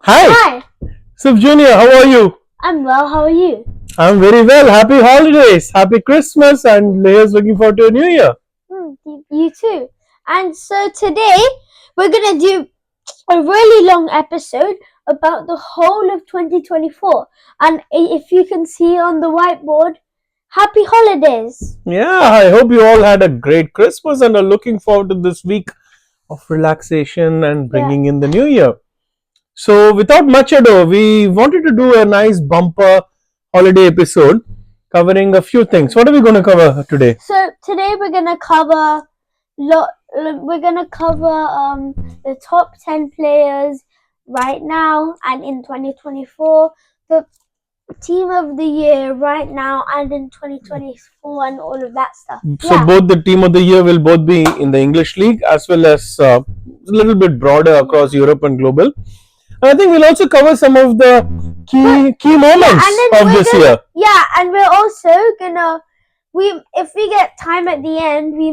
Hi, Sub Junior, how are you? I'm well, how are you? I'm very well. Happy holidays, happy Christmas, and here's looking forward to a new year. You too. And so today we're going to do a really long episode about the whole of 2024. And if you can see on the whiteboard, happy holidays. Yeah, I hope you all had a great Christmas and are looking forward to this week of relaxation and bringing in the new year. So, without much ado, we wanted to do a nice bumper holiday episode covering a few things. What are we going to cover today? So today we're going to cover the top 10 players right now and in 2024, the team of the year right now and in 2024, and all of that stuff. So both the team of the year will both be in the English league as well as a little bit broader across Europe and global. And I think we'll also cover some of the key moments of this year. Yeah, and we're also gonna if we get time at the end, we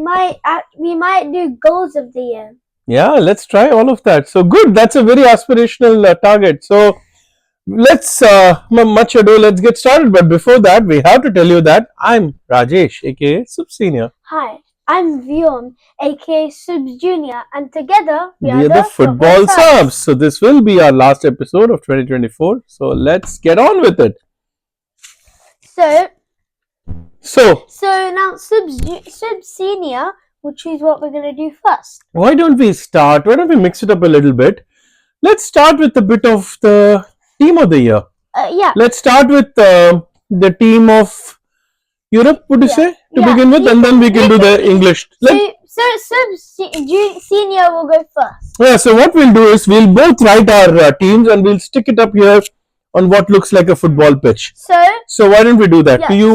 might do goals of the year. Yeah, let's try all of that. So good, that's a very aspirational target. So let's much ado, let's get started. But before that, we have to tell you that I'm Rajesh, aka Subs Senior. Hi, I'm Vion, aka Subs Junior, and together we are the Football Subs. So this will be our last episode of 2024. So let's get on with it. So now Subs Senior will choose what we're going to do first. Why don't we mix it up a little bit? Let's start with a bit of the team of the year. Let's start with the team of Europe, would you say, to begin with, and then we can do the English. So Senior will go first. Yeah, so what we'll do is we'll both write our teams and we'll stick it up here on what looks like a football pitch. So why don't we do that? Do you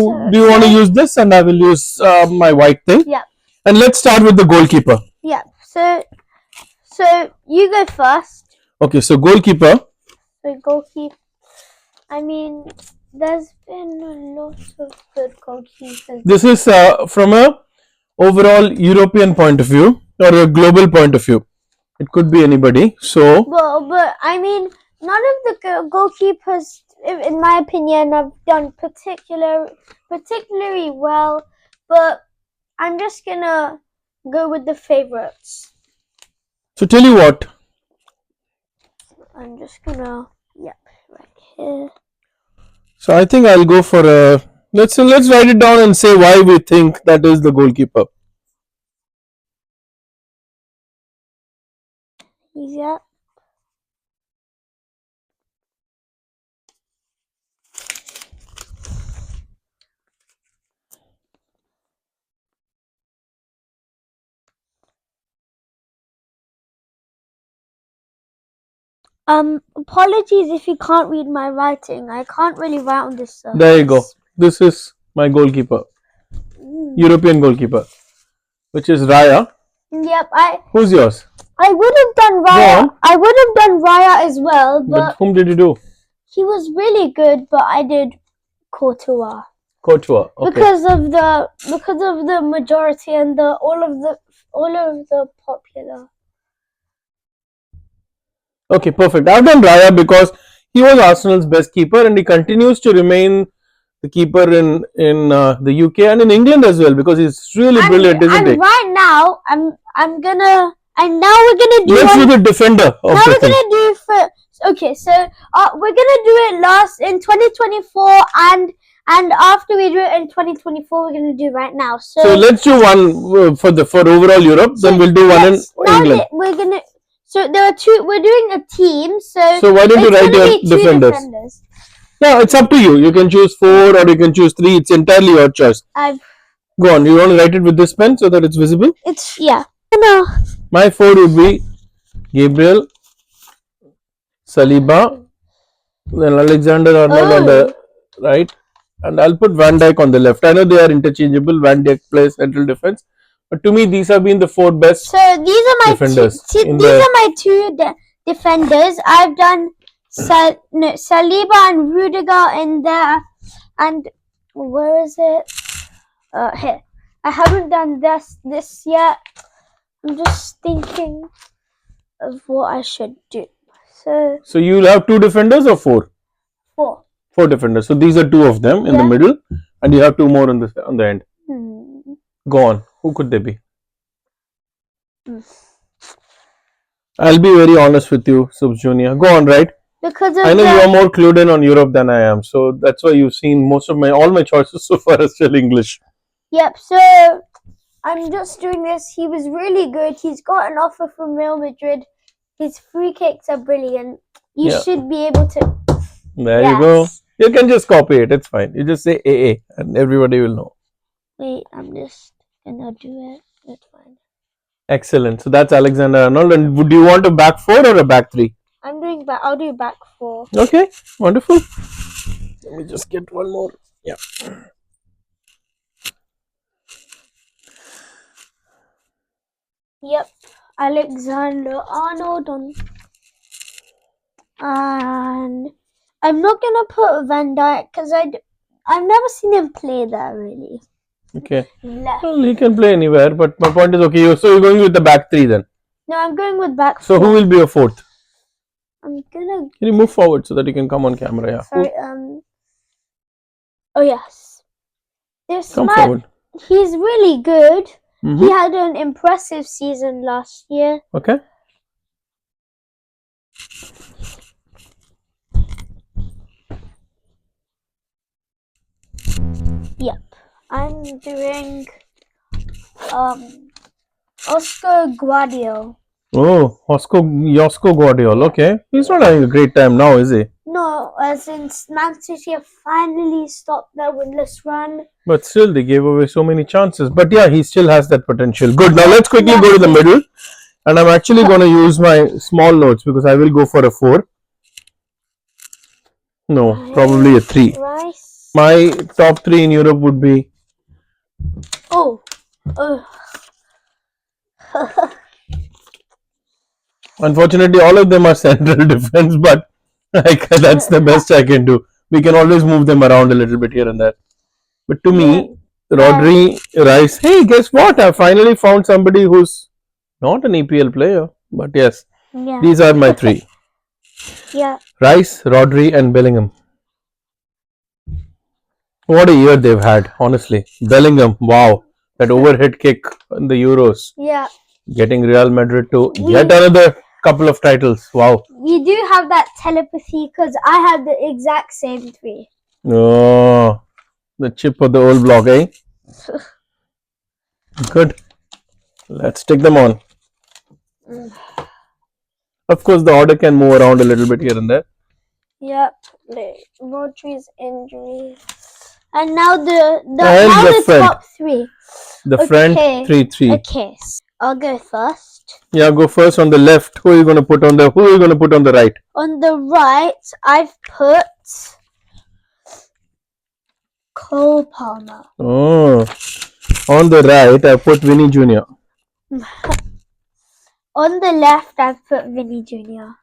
want to use this, and I will use my white thing? Yeah. And let's start with the goalkeeper. Yeah. So you go first. Okay. So goalkeeper. Goalkeeper. I mean, there's been a lot of good goalkeepers. This is from a overall European point of view or a global point of view. It could be anybody. So. But I mean, none of the goalkeepers, in my opinion, have done particularly well. But I'm just gonna go with the favorites. So tell you what. I'm just gonna right here. So I think I'll go for a. Let's write it down and say why we think that is the goalkeeper. Yeah. Apologies if you can't read my writing. I can't really write on this surface. There you go. This is my goalkeeper. European goalkeeper, which is Raya. Yep. Who's yours? I would have done Raya. I would have done Raya as well, but whom did you do? He was really good, but I did Courtois. Courtois. Okay. Because of the majority and all of the popular. Okay, perfect. I've done Raya because he was Arsenal's best keeper and he continues to remain the keeper in the UK and in England as well because he's really brilliant, isn't he? And right now, we're gonna do. Let's do the defender. Now we're gonna do for. Okay, so we're gonna do it last in 2024 and after we do it in 2024, we're gonna do right now. So let's do one for overall Europe. Then we'll do one in England. So there are two. We're doing a team. So why don't you write your defenders? Yeah, it's up to you. You can choose 4 or you can choose 3. It's entirely your choice. Go on. You want to write it with this pen so that it's visible? My 4 would be Gabriel, Saliba, then Alexander-Arnold on the right, and I'll put Van Dijk on the left. I know they are interchangeable. Van Dijk plays central defense, but to me these have been the 4 best. So these are my defenders. These are my 2 defenders. I've done Saliba and Rudiger in there, and where is it? Here. I haven't done this yet. I'm just thinking of what I should do. So you'll have 2 defenders or 4? 4. 4 defenders. So these are 2 of them in the middle, and you have 2 more on the end. Go on. Who could they be? I'll be very honest with you, Subs Junior. Go on, right? Because I know you are more clued in on Europe than I am, so that's why you've seen all my choices so far are still English. Yep. So I'm just doing this. He was really good. He's got an offer from Real Madrid. His free kicks are brilliant. You should be able to. There you go. You can just copy it. It's fine. You just say AA, and everybody will know. Wait, I'm just gonna do it. That's fine. Excellent. So that's Alexander Arnold. And would you want a back 4 or a back 3? I'm doing back. I'll do back 4. Okay, wonderful. Let me just get one more. Yeah. Yep, Alexander Arnold on. And I'm not gonna put Van Dijk because I've never seen him play there really. Okay. Left. Well, he can play anywhere, but my point is okay. So you're going with the back 3 then? No, I'm going with back 4. So who will be your 4th? I'm gonna. Can you move forward so that you can come on camera? Yeah. Sorry. Oh yes. Come forward. He's really good. He had an impressive season last year. Okay. Yep. I'm doing Oscar Guardiola. Oh, Josko Guardiola. Okay. He's not having a great time now, is he? No, since Man City have finally stopped their winless run. But still, they gave away so many chances. But yeah, he still has that potential. Good. Now let's quickly go to the middle. And I'm actually going to use my small notes because I will go for a 4. No, probably a 3. Rice. My top 3 in Europe would be... Oh. Unfortunately, all of them are central defense, but that's the best I can do. We can always move them around a little bit here and there. But to me, Rodri, Rice. Hey, guess what? I finally found somebody who's not an EPL player. But yes, these are my 3. Yeah. Rice, Rodri, and Bellingham. What a year they've had, honestly. Bellingham, wow. That overhead kick in the Euros. Yeah. Getting Real Madrid to yet another couple of titles. Wow. We do have that telepathy because I have the exact same 3. Oh, the chip of the old block, eh? Good. Let's take them on. Of course, the order can move around a little bit here and there. Yep. Rodri's injury. And now the top 3. The front 3-3. Okay. I'll go first. Yeah, go first on the left. Who are you going to put on the right? On the right, I've put Cole Palmer. Oh, on the right, I put Vinny Jr. On the left, I've put Vinny Jr.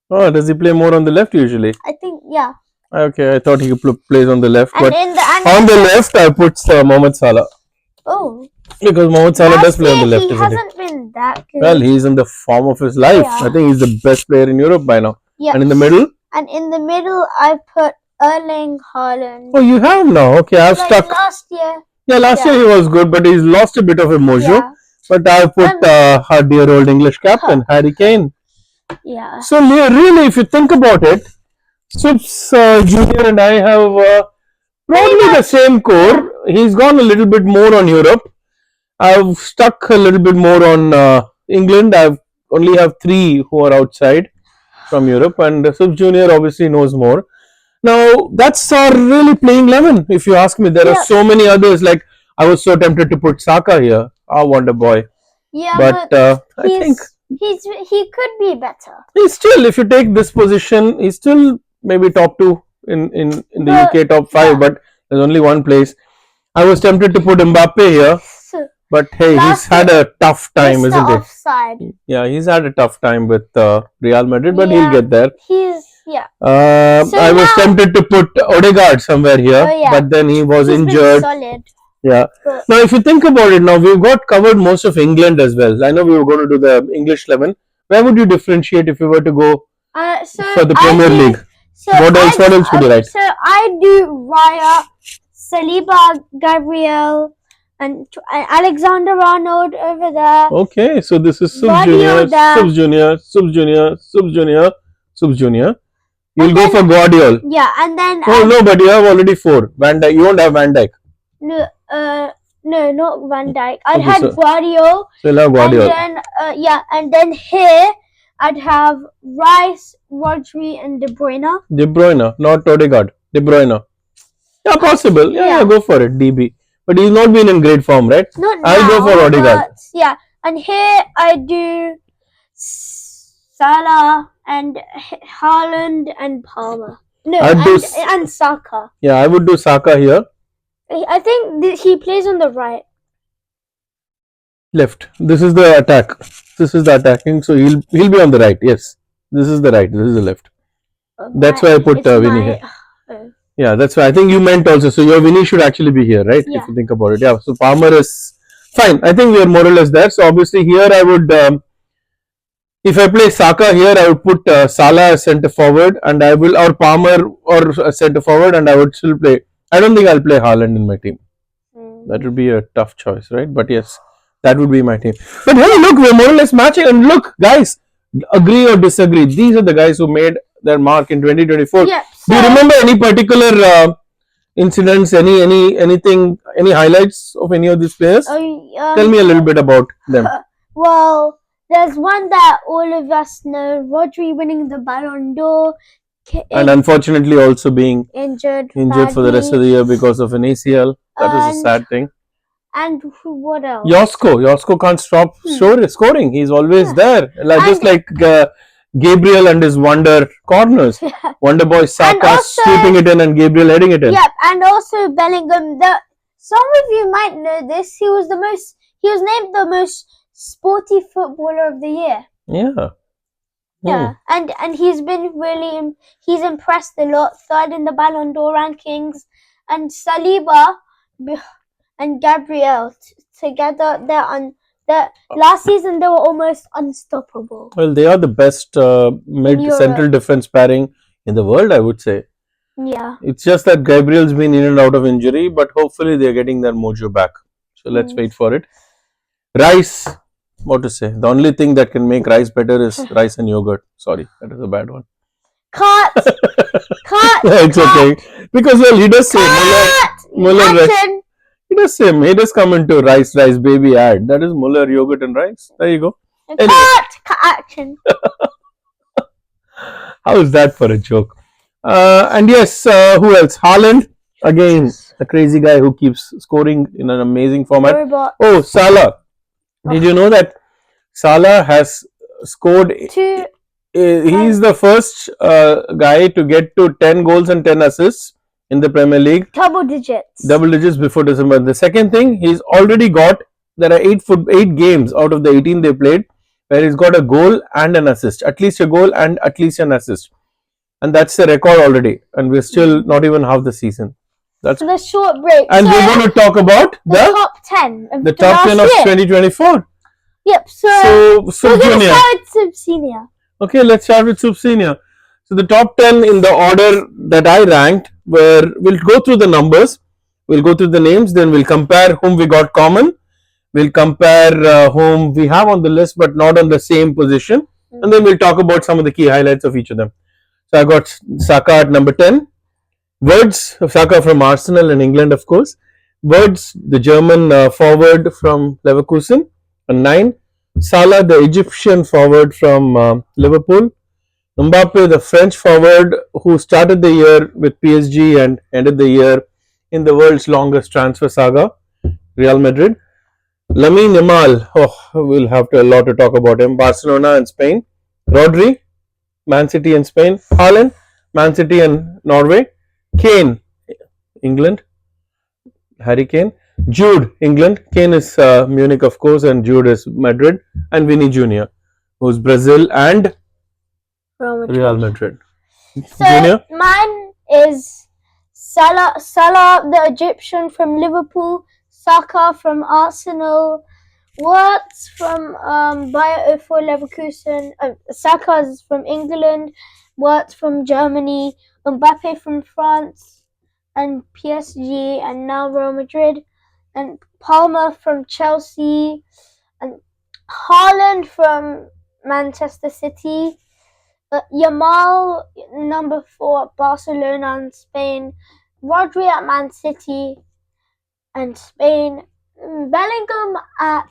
Oh, does he play more on the left usually? I think, yeah. Okay, I thought he plays on the left, and but on the left, I put Mohamed Salah. Oh. Because Mohamed Salah does play on the left, he isn't hasn't been that good. Well, he's in the form of his life. Yeah. I think he's the best player in Europe by now. Yep. And in the middle? And in the middle, I put Erling Haaland. Oh, you have now. Okay, I've stuck. Last year. Yeah, last year he was good, but he's lost a bit of mojo. Yeah. But I've put our dear old English captain, Harry Kane. Yeah. So really, if you think about it, Subs Junior and I have probably the same core. He's gone a little bit more on Europe. I've stuck a little bit more on England. I only have 3 who are outside from Europe, and Subs Junior obviously knows more. Now that's our really playing 11. If you ask me, there are so many others. Like I was so tempted to put Saka here, our wonder boy. Yeah, but I think he could be better. He's still, if you take this position, he's still maybe top 2 in the UK top 5. But there's only one place. I was tempted to put Mbappe here. But hey, he's had a tough time, isn't it? Offside. Yeah, he's had a tough time with Real Madrid, but he'll get there. I was tempted to put Odegaard somewhere here, but then he was injured. Solid. Yeah. But Now, if you think about it, now we've got covered most of England as well. I know we were going to do the English 11. Where would you differentiate if you were to go so for the I Premier do. League? So What else? What else would you write? So I do Raya, Saliba, Gabriel, and Alexander Arnold over there. Okay, so this is Subs Junior, Guardiola. Subs Junior, Subs Junior, Subs Junior, Subs Junior. You'll And go then- for Guardiola. Yeah, and then Oh no, but you have already 4. Van Dijk. You won't have Van Dijk. no, not Van Dijk. I'd Okay, had so- Guardiola, So you'll have Guardiola. and then here I'd have Rice, Rodri, and De Bruyne. De Bruyne, not Odegaard. De Bruyne. Yeah, possible. Yeah, go for it. DB. But he's not been in great form, right? Not I'll now, go for Odegaard. but yeah, and here I do Salah and Haaland and Palmer. No, I'd do and Saka. Yeah, I would do Saka here. I think he plays on the right. Left. This is the attack. This is the attacking. So he'll be on the right. Yes. This is the right. This is the left. That's why I put Vinny here. Yeah, that's why I think you meant also. So your Vinny should actually be here, right? Yeah. If you think about it. Yeah. So Palmer is fine. I think we are more or less there. So obviously here I would, if I play Saka here, I would put Salah as centre forward, and I will, or Palmer or centre forward, and I would still play. I don't think I'll play Haaland in my team. That would be a tough choice, right? But yes, that would be my team. But hey, look, we're more or less matching. And look, guys, agree or disagree, these are the guys who made their mark in 2024. Yeah, Do you remember any particular incidents, anything, any highlights of any of these players? Tell me a little bit about them. Well, there's one that all of us know, Rodri winning the Ballon d'Or. And unfortunately also being injured for the rest of the year because of an ACL. That is a sad thing. And what else? Josko can't stop scoring. He's always there. Just like Gabriel and his wonder corners. Wonder boy Saka sweeping it in and Gabriel heading it in. Yep, and also Bellingham. Some of you might know this. He was named the most sporty footballer of the year. Yeah. Yeah, and he's been he's impressed a lot. 3rd in the Ballon d'Or rankings, and Saliba and Gabriel together, last season they were almost unstoppable. Well, they are the best mid-central defense pairing in the world, I would say. Yeah. It's just that Gabriel's been in and out of injury, but hopefully they're getting their mojo back. So let's wait for it. Rice. What to say? The only thing that can make rice better is rice and yogurt. Sorry, that is a bad one. Cut! It's okay. Because, well, he does say Muller he does say, he does come into rice baby ad. That is Muller yogurt and rice. There you go. Anyway. Cut action. How is that for a joke? And yes, who else? Haaland. Again, the crazy guy who keeps scoring in an amazing format. Oh, Salah. Did you know that Salah has scored? He's the first guy to get to 10 goals and 10 assists in the Premier League. Double digits. Double digits before December. The second thing, he's already got, there are 8 games out of the 18 they played where he's got a goal and an assist. At least a goal and at least an assist. And that's the record already. And we're still not even half the season. That's the short break. And we're going to talk about the top 10 of the top 10 of 2024. Yep. So we're going to start with Sub Senior. Okay, let's start with Sub Senior. So the top 10 in the order that I ranked, where we'll go through the numbers, we'll go through the names, then we'll compare whom we got common, we'll compare whom we have on the list but not on the same position, and then we'll talk about some of the key highlights of each of them. So I got Saka at number 10. Words of Saka from Arsenal in England, of course. Words, the German forward from Leverkusen, and 9. Salah, the Egyptian forward from Liverpool. Mbappe, the French forward who started the year with PSG and ended the year in the world's longest transfer saga, Real Madrid. Lamine Yamal, we'll have a lot to talk about him. Barcelona and Spain. Rodri, Man City and Spain. Haaland, Man City and Norway. Kane, England. Harry Kane. Jude, England. Kane is Munich, of course, and Jude is Madrid. And Vinny Jr., who's Brazil and Real Madrid. So Junior? Mine is Salah, the Egyptian from Liverpool. Saka from Arsenal, Wirtz from Bayer 04 Leverkusen, Saka's from England, Wirtz from Germany, Mbappe from France, and PSG, and now Real Madrid, and Palmer from Chelsea, and Haaland from Manchester City, Yamal number 4 at Barcelona and Spain, Rodri at Man City and Spain, Bellingham at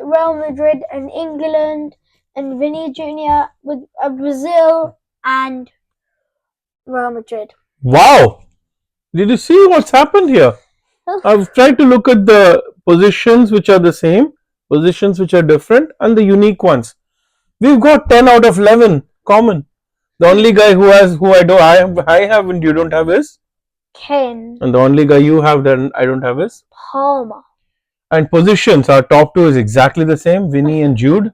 Real Madrid and England, and Vinny Jr. with Brazil and Real Madrid. Wow! Did you see what's happened here? I've tried to look at the positions which are the same, positions which are different, and the unique ones. We've got 10 out of 11 common. The only guy I have and you don't have is Kane. And the only guy you have that I don't have is Palmer. And positions, our top two is exactly the same, Vinny and Jude.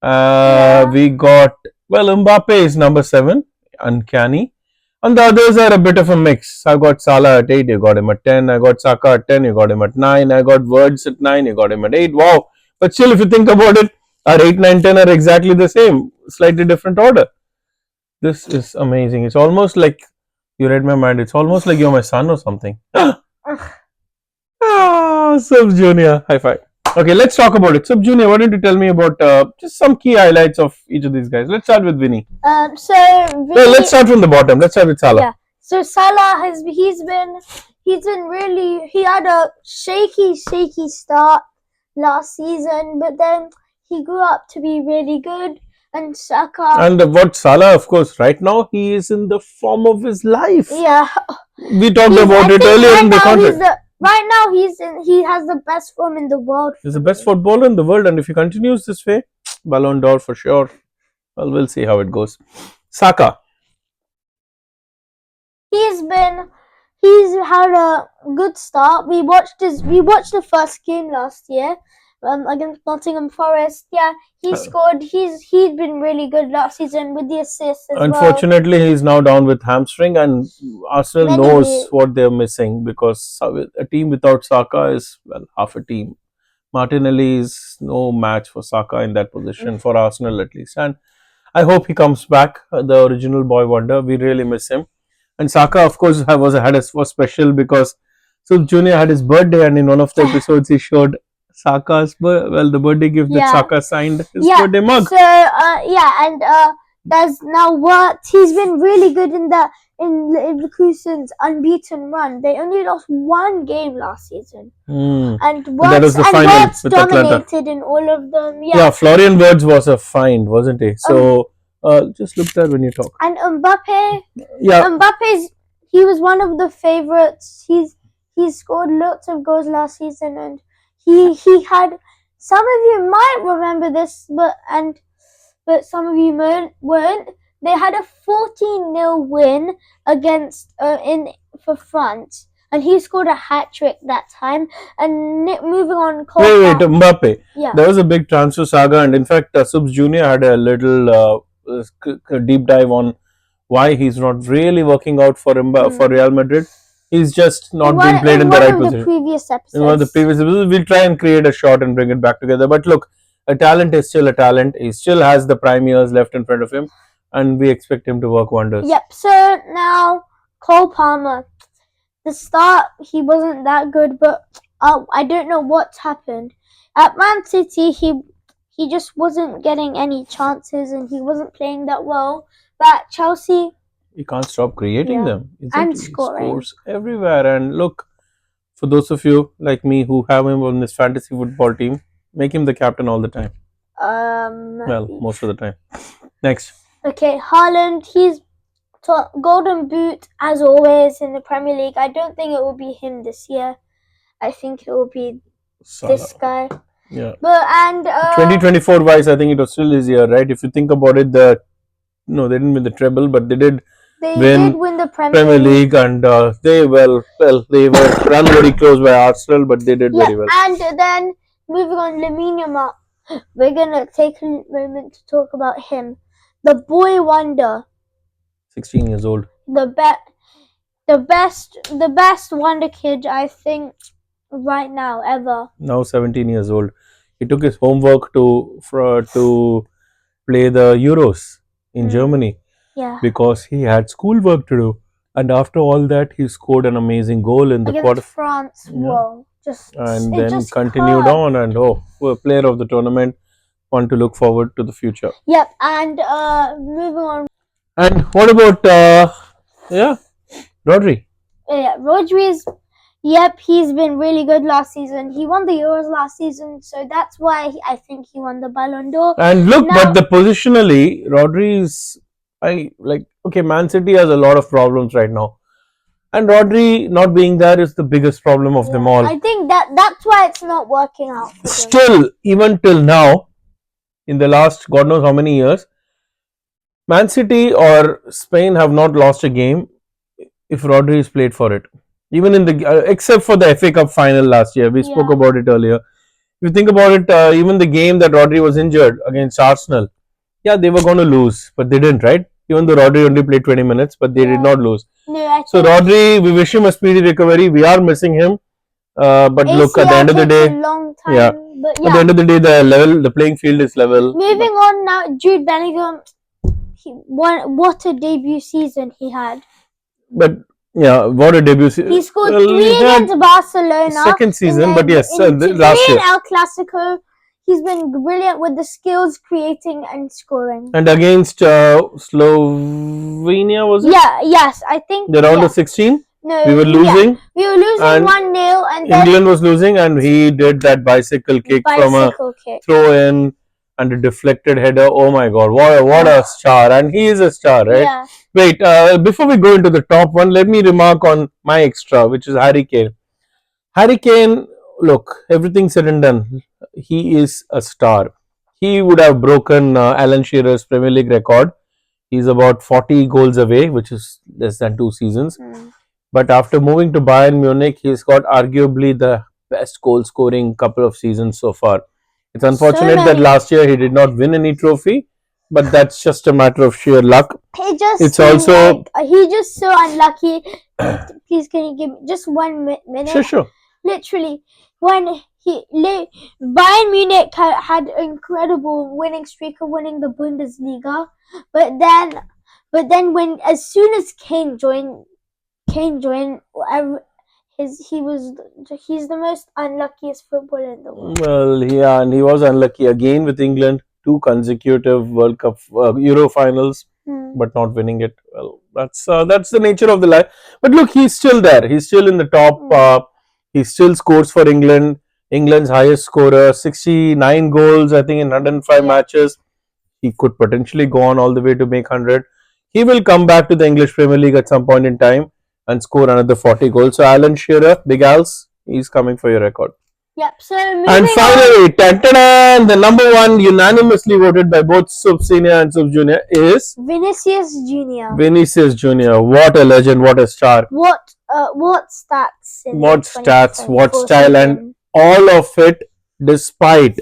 We got, Mbappe is number 7, uncanny. And the others are a bit of a mix. I got Salah at 8, you got him at 10. I got Saka at 10, you got him at 9. I got Words at 9, you got him at 8. Wow. But still, if you think about it, our 8, 9, 10 are exactly the same, slightly different order. This is amazing. It's almost like you read my mind. It's almost like you're my son or something. Sub Junior. High five. Okay, let's talk about it. Sub Junior, why don't you tell me about just some key highlights of each of these guys? Let's start with Vinny. Let's start from the bottom. Let's start with Salah. Yeah. So Salah he's been really, he had a shaky start last season, but then he grew up to be really good. And Saka. And what Salah, of course, right now he is in the form of his life. Yeah. We talked about it earlier in the contract. Right now he has the best form in the world. He's the best footballer in the world, and if he continues this way, Ballon d'Or for sure. Well, we'll see how it goes. Saka. He's had a good start. We watched the first game last year. Against Nottingham Forest. Yeah, he scored. He's been really good last season with the assists as Unfortunately, he's now down with hamstring, and Arsenal knows what they're missing, because a team without Saka is, well, half a team. Martinelli is no match for Saka in that position, for Arsenal at least. And I hope he comes back, the original boy wonder. We really miss him. And Saka, of course, was special because Sub Junior had his birthday, and in one of the episodes he showed Saka's the birthday gift that Saka signed his birthday mug. So and there's now Wirtz. He's been really good in Leverkusen's unbeaten run. They only lost one game last season, and Wirtz dominated in all of them. Yeah, Florian Wirtz was a find, wasn't he? So just look there when you talk. And Mbappe. Yeah, he was one of the favorites. He scored lots of goals last season, and he had, some of you might remember this, but some of you weren't. They had a 14-0 win against for France, and he scored a hat trick that time. And moving on, wait, Mbappe. Yeah, there was a big transfer saga, and in fact, Subs Junior had a little deep dive on why he's not really working out for Real Madrid. He's just not being played in the right position. In one of the previous episodes, we'll try and create a shot and bring it back together. But look, a talent is still a talent. He still has the prime years left in front of him, and we expect him to work wonders. Yep. So now, Cole Palmer. The start, he wasn't that good, but I don't know what's happened. At Man City, he just wasn't getting any chances, and he wasn't playing that well. But at Chelsea, he can't stop creating them. And scoring. He scores everywhere. And look, for those of you like me who have him on this fantasy football team, make him the captain all the time. Well, most of the time. Next. Okay, Haaland. He's golden boot as always in the Premier League. I don't think it will be him this year. I think it will be this guy. Yeah. But and 2024 wise, I think it was still his year, right? If you think about it, they didn't win the treble, but they did. They did win the Premier League, and they were run very close by Arsenal, but they did very well. And then moving on, Lamine Yamal. We're gonna take a moment to talk about him, the boy wonder. 16 years old. The best wonder kid, I think, right now ever. Now 17 years old. He took his homework to play the Euros in Germany Yeah. because he had schoolwork to do. And after all that, he scored an amazing goal in the Against quarter. France, Yeah. whoa. And It then just continued curved. on, and player of the tournament. One to look forward to the future. Yep, and moving on. And what about Rodri? Yeah, Rodri's. Yep, he's been really good last season. He won the Euros last season, so that's why I think he won the Ballon d'Or. And look, Now- but the positionally, Rodri is okay. Man City has a lot of problems right now, and Rodri not being there is the biggest problem of them all. I think that's why it's not working out for them. Still, even till now, in the last God knows how many years, Man City or Spain have not lost a game if Rodri is played for it. Even in the except for the FA Cup final last year, we spoke Yeah. about it earlier. If you think about it, even the game that Rodri was injured against Arsenal, yeah, they were going to lose, but they didn't, right? Even though Rodri only played 20 minutes, but they did not lose. No, So Rodri, we wish him a speedy recovery. We are missing him, but look, at the end of the day, a long time, yeah. But At the end of the day, the playing field is level. Moving on now, Jude Bellingham. What a debut season he had. But yeah, what a debut season. He scored 3 against Barcelona. Second season, but yes, in last year. El Clasico, he's been brilliant with the skills, creating and scoring. And against Slovenia, was it? Yeah, yes, I think. The round of 16? No, we were losing. Yeah. We were losing 1-0, and England was losing, and he did that bicycle kick from a throw in and a deflected header. Oh my God, what a star! And he is a star, right? Yeah. Wait, before we go into the top one, let me remark on my extra, which is Harry Kane. Harry Kane, look, everything said and done, he is a star. He would have broken Alan Shearer's Premier League record. He's about 40 goals away, which is less than 2 seasons. But after moving to Bayern Munich, he's got arguably the best goal scoring couple of seasons so far. It's unfortunate that last year he did not win any trophy, but that's just a matter of sheer luck. It's also he's just so unlucky. Please, can you give me just 1 minute? Sure. Literally, when Bayern Munich had an incredible winning streak of winning the Bundesliga, but then when as soon as Kane joined, he's the most unluckiest footballer in the world. Well, yeah, and he was unlucky again with England, 2 consecutive World Cup Euro finals, but not winning it. Well, that's the nature of the life. But look, he's still there. He's still in the top. He still scores for England. England's highest scorer, 69 goals, I think, in 105 matches. He could potentially go on all the way to make 100. He will come back to the English Premier League at some point in time and score another 40 goals. So Alan Shearer, Big Al's, he's coming for your record. Yep. So and finally, the number one unanimously voted by both Sub Senior and Sub Junior is Vinicius Junior. Vinicius Junior, what a legend, what a star. What stats? What stats? What style? And all of it, despite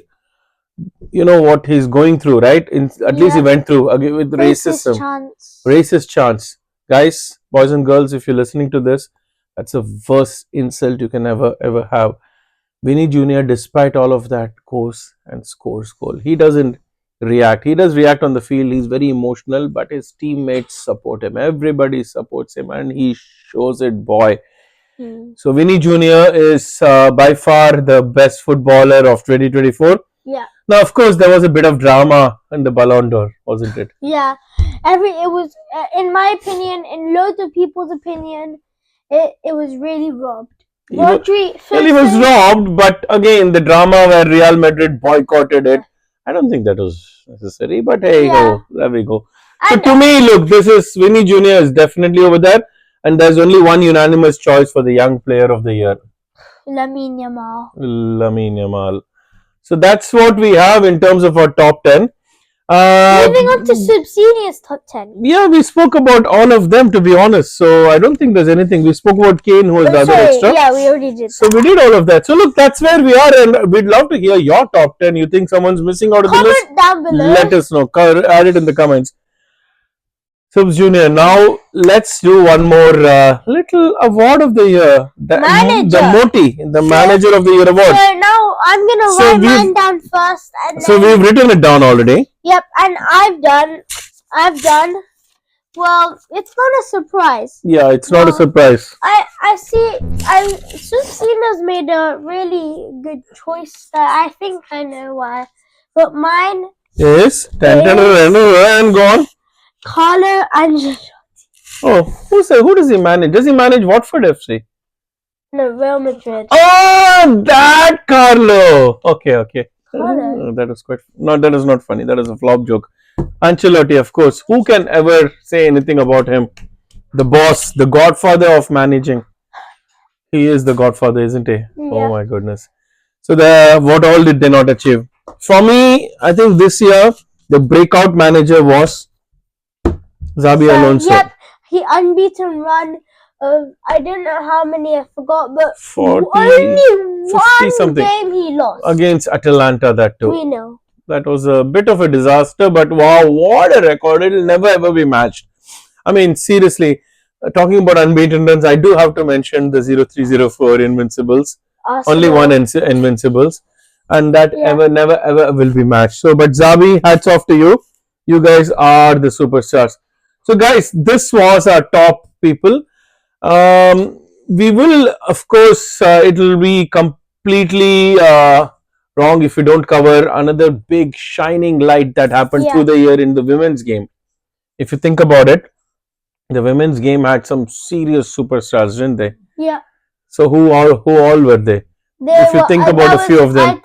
what he's going through, right? At least he went through with racism, racist chants. Guys, boys and girls, if you're listening to this, that's the worst insult you can ever have. Vinny Jr., despite all of that, goes and scores goal. He doesn't react. He does react on the field. He's very emotional, but his teammates support him. Everybody supports him, and he shows it, boy. So Vinny Jr. is by far the best footballer of 2024. Yeah. Now, of course, there was a bit of drama in the Ballon d'Or, wasn't it? Yeah. It was, in my opinion, in loads of people's opinion, it was really robbed. He was robbed, but again, the drama where Real Madrid boycotted it, I don't think that was necessary, but hey, there we go. So to me, look, this is Vinny Jr. is definitely over there, and there's only one unanimous choice for the young player of the year. Lamine Yamal. So that's what we have in terms of our top 10. Moving on to Sub Senior's top 10. Yeah, we spoke about all of them, to be honest. So I don't think there's anything. We spoke about Kane, who was the other extra. Yeah, we already did. So we did all of that. So look, that's where we are, and we'd love to hear your top 10. You think someone's missing out of the list? Comment down below. Let us know. Add it in the comments. Subs Junior. Now let's do one more little award of the year. Manager. The MOTY, the Manager of the Year award. So now I'm gonna So write mine down first, and So then, we've written it down already. Yep, and I've done. Well, it's not a surprise. Yeah, it's not a surprise. I see. Susina's made a really good choice. I think I know why, but mine Yes. And gone. Carlo Ancelotti. Oh, who does he manage? Does he manage Watford FC? No, Real Madrid. Oh, that Carlo. Okay. Carlo. That was quite. No, that is not funny. That is a flop joke. Ancelotti, of course. Who can ever say anything about him? The boss, the godfather of managing. He is the godfather, isn't he? Yeah. Oh my goodness. So what all did they not achieve? For me, I think this year the breakout manager was Xabi Alonso. Yep, he unbeaten run of, I don't know how many, I forgot, but 40, only 50 one something. game he lost. Against Atalanta, that too. We know. That was a bit of a disaster, but wow, what a record. It will never ever be matched. I mean, seriously, talking about unbeaten runs, I do have to mention the 0304 Invincibles. Arsenal. Only one Invincibles. And that never ever will be matched. So, but Xabi, hats off to you. You guys are the superstars. So, guys, this was our top people. We will, of course, it will be completely wrong if we don't cover another big shining light that happened through the year in the women's game. If you think about it, the women's game had some serious superstars, didn't they? Yeah. So who all were they? If you think about a few of them.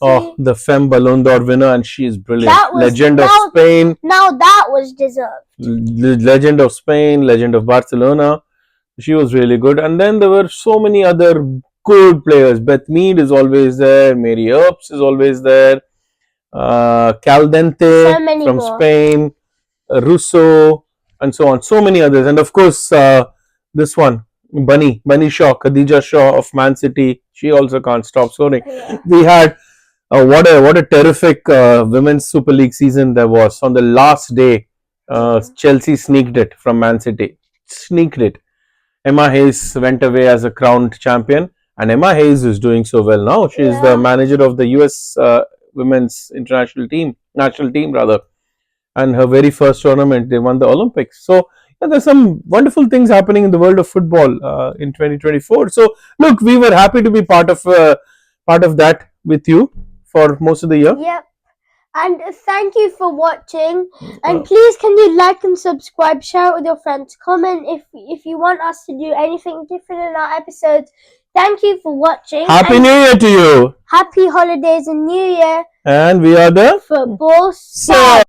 Oh, the Femme Ballon d'Or winner, and she is brilliant. Legend of Spain. Now that was deserved. Legend of Spain, legend of Barcelona. She was really good. And then there were so many other good players. Beth Mead is always there. Mary Earps is always there. Caldente from Spain. Russo, and so on. So many others. And of course, this one, Bunny Shaw, Khadija Shaw of Man City. She also can't stop scoring. Yeah. We had what a terrific women's Super League season there was. On the last day, Chelsea sneaked it from Man City. Sneaked it. Emma Hayes went away as a crowned champion, and Emma Hayes is doing so well now. She is the manager of the US women's national team. And her very first tournament, they won the Olympics. So there's some wonderful things happening in the world of football in 2024. So look, we were happy to be part of that with you for most of the year. Yep. And thank you for watching. And please, can you like and subscribe, share it with your friends, comment if you want us to do anything different in our episodes. Thank you for watching. Happy New Year to you. Happy holidays and New Year. And we are the Football Stars.